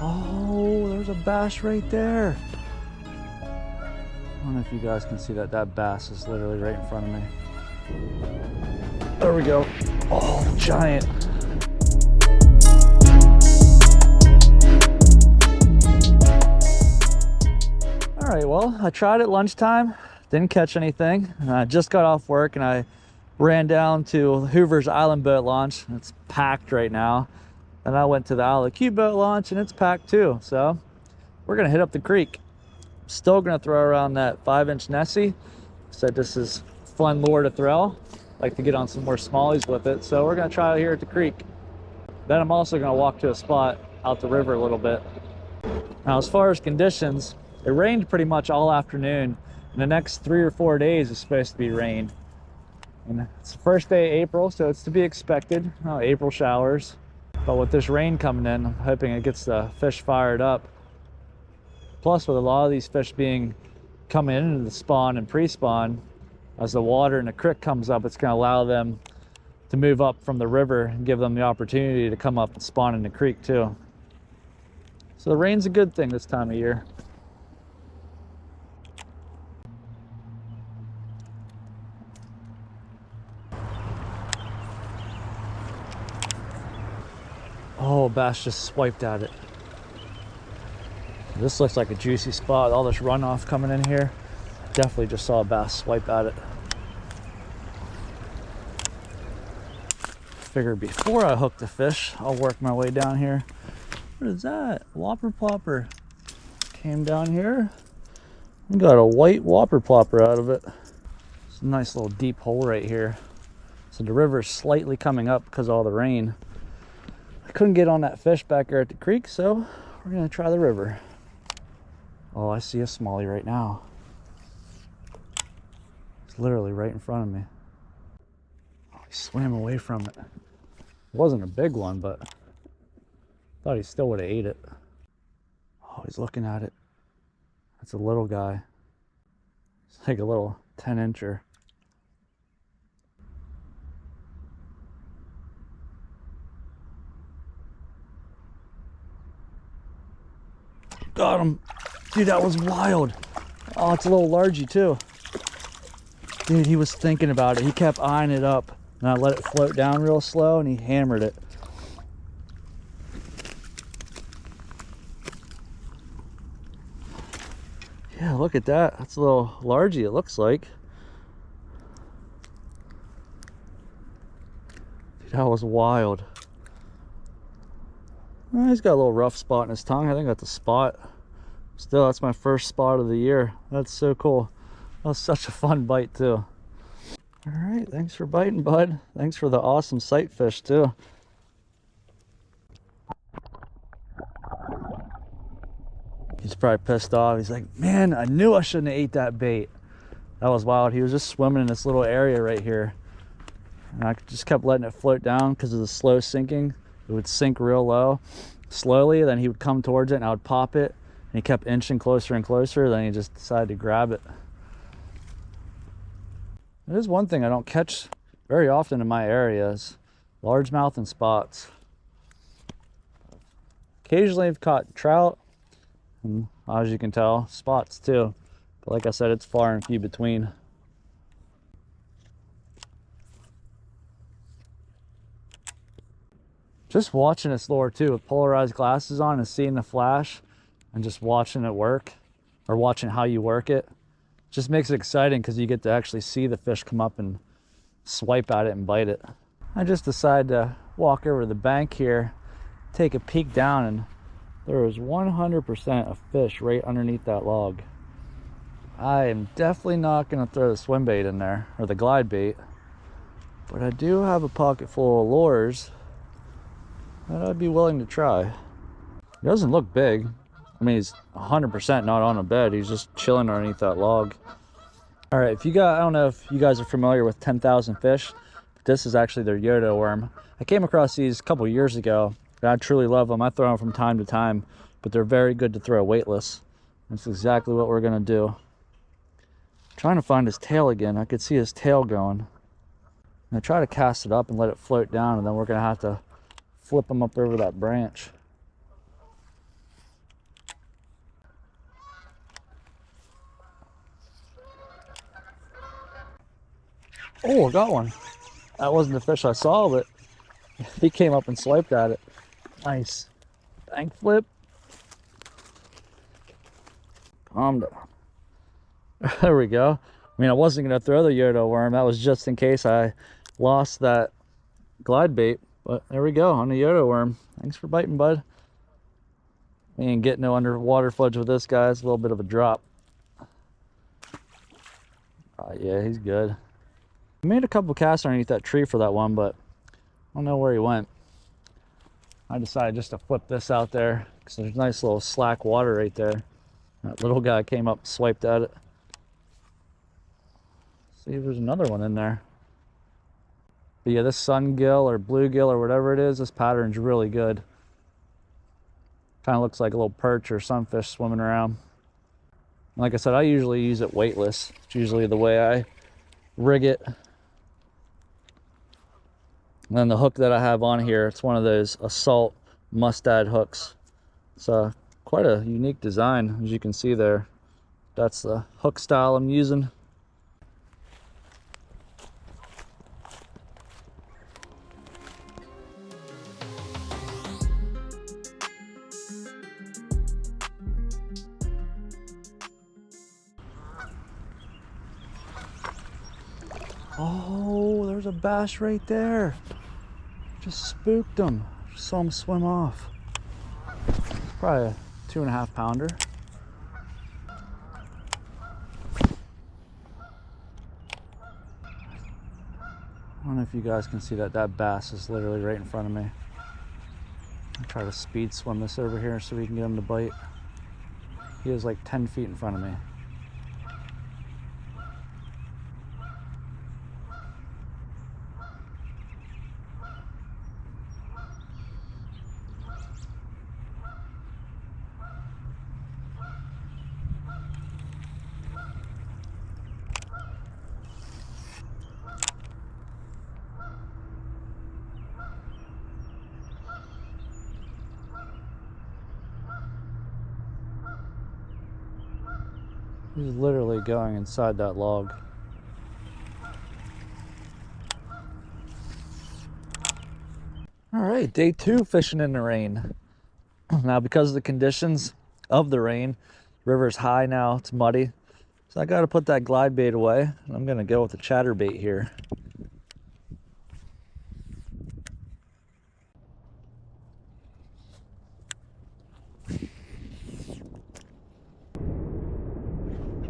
Oh, there's a bass right there. I don't know if you guys can see that. That bass is literally right in front of me. There we go. Oh, giant. All right, well, I tried at lunchtime, didn't catch anything. I just got off work and I ran down to Hoover's Island boat launch. It's packed right now. And I went to the Isle of Cute boat launch and it's packed too. So we're gonna hit up the creek. Still gonna throw around that 5-inch Nessie. Said this is fun lure to throw. Like to get on some more smallies with it. So we're gonna try it here at the creek. Then I'm also gonna walk to a spot out the river a little bit. Now, as far as conditions, it rained pretty much all afternoon. And the next 3 or 4 days is supposed to be rain. And it's the first day of April, so it's to be expected. April showers. But with this rain coming in, I'm hoping it gets the fish fired up. Plus, with a lot of these fish coming into the spawn and pre-spawn, as the water in the creek comes up, it's going to allow them to move up from the river and give them the opportunity to come up and spawn in the creek too. So the rain's a good thing this time of year. Oh, bass just swiped at it. This looks like a juicy spot. All this runoff coming in here. Definitely just saw a bass swipe at it. Figured before I hook the fish, I'll work my way down here. What is that? Whopper plopper. Came down here and got a white whopper plopper out of it. It's a nice little deep hole right here. So the river's slightly coming up because of all the rain. I couldn't get on that fish back there at the creek, so we're gonna try the river. Oh, I see a smallie right now. It's literally right in front of me. Oh, he swam away from it. It wasn't a big one, but I thought he still would have ate it. Oh, he's looking at it. That's a little guy. It's like a little 10-incher. Got him. Dude, that was wild. Oh, it's a little largy too. Dude, he was thinking about it. He kept eyeing it up. And I let it float down real slow and he hammered it. Yeah, look at that. That's a little largy, it looks like. Dude, that was wild. Oh, he's got a little rough spot in his tongue. I think that's a spot. Still, that's my first spot of the year. That's so cool. That was such a fun bite too. All right, thanks for biting, bud. Thanks for the awesome sight fish too. He's probably pissed off. He's like, man, I knew I shouldn't have ate that bait. That was wild. He was just swimming in this little area right here. And I just kept letting it float down because of the slow sinking. It would sink real low, slowly, then he would come towards it and I would pop it. And he kept inching closer and closer, then he just decided to grab it. There's one thing I don't catch very often in my areas: largemouth and spots. Occasionally I've caught trout, and as you can tell, spots too. But like I said, it's far and few between. Just watching this lure too with polarized glasses on and seeing the flash and just watching it work, or watching how you work it, just makes it exciting because you get to actually see the fish come up and swipe at it and bite it. I just decided to walk over to the bank here, take a peek down, and there was 100% of fish right underneath that log. I am definitely not going to throw the swim bait in there, or the glide bait, but I do have a pocket full of lures that I'd be willing to try. He doesn't look big. I mean, he's 100% not on a bed. He's just chilling underneath that log. All right, I don't know if you guys are familiar with 10,000 Fish, but this is actually their Yodo worm. I came across these a couple years ago, and I truly love them. I throw them from time to time, but they're very good to throw weightless. That's exactly what we're gonna do. I'm trying to find his tail again. I could see his tail going. And I try to cast it up and let it float down, and then we're gonna have to flip him up over that branch. Oh, I got one. That wasn't the fish I saw, but he came up and swiped at it. Nice. Bank flip. Calm down. There we go. I mean, I wasn't going to throw the Yodo worm. That was just in case I lost that glide bait. But there we go on the Yodo worm. Thanks for biting, bud. We ain't getting no underwater fudge with this guy. It's a little bit of a drop. Yeah, he's good. I made a couple casts underneath that tree for that one, but I don't know where he went. I decided just to flip this out there because there's nice little slack water right there. That little guy came up and swiped at it. See if there's another one in there. But yeah, this sungill or bluegill or whatever it is, this pattern's really good. Kind of looks like a little perch or sunfish swimming around. Like I said, I usually use it weightless. It's usually the way I rig it. And then the hook that I have on here, it's one of those Assault Mustad hooks. It's quite a unique design, as you can see there. That's the hook style I'm using. Oh, there's a bass right there. Just spooked him. Just saw him swim off. Probably a 2.5 pounder. I don't know if you guys can see that. That bass is literally right in front of me. I'll try to speed swim this over here so we can get him to bite. He is like 10 feet in front of me. He's literally going inside that log. All right, day 2 fishing in the rain. Now, because of the conditions of the rain, the river's high now, it's muddy. So I got to put that glide bait away. And I'm going to go with the chatterbait here.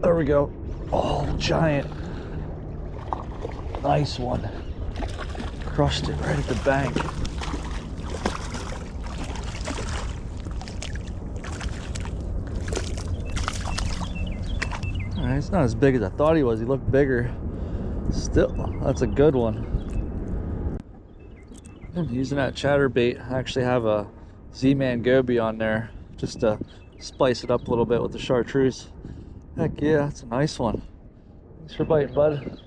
There we go. Oh, giant. Nice one. Crushed it right at the bank. All right, it's not as big as I thought he was. He looked bigger. Still, that's a good one. I'm using that chatterbait. I actually have a Z-Man goby on there just to spice it up a little bit with the chartreuse. Heck yeah, that's a nice one. Thanks for biting, bud.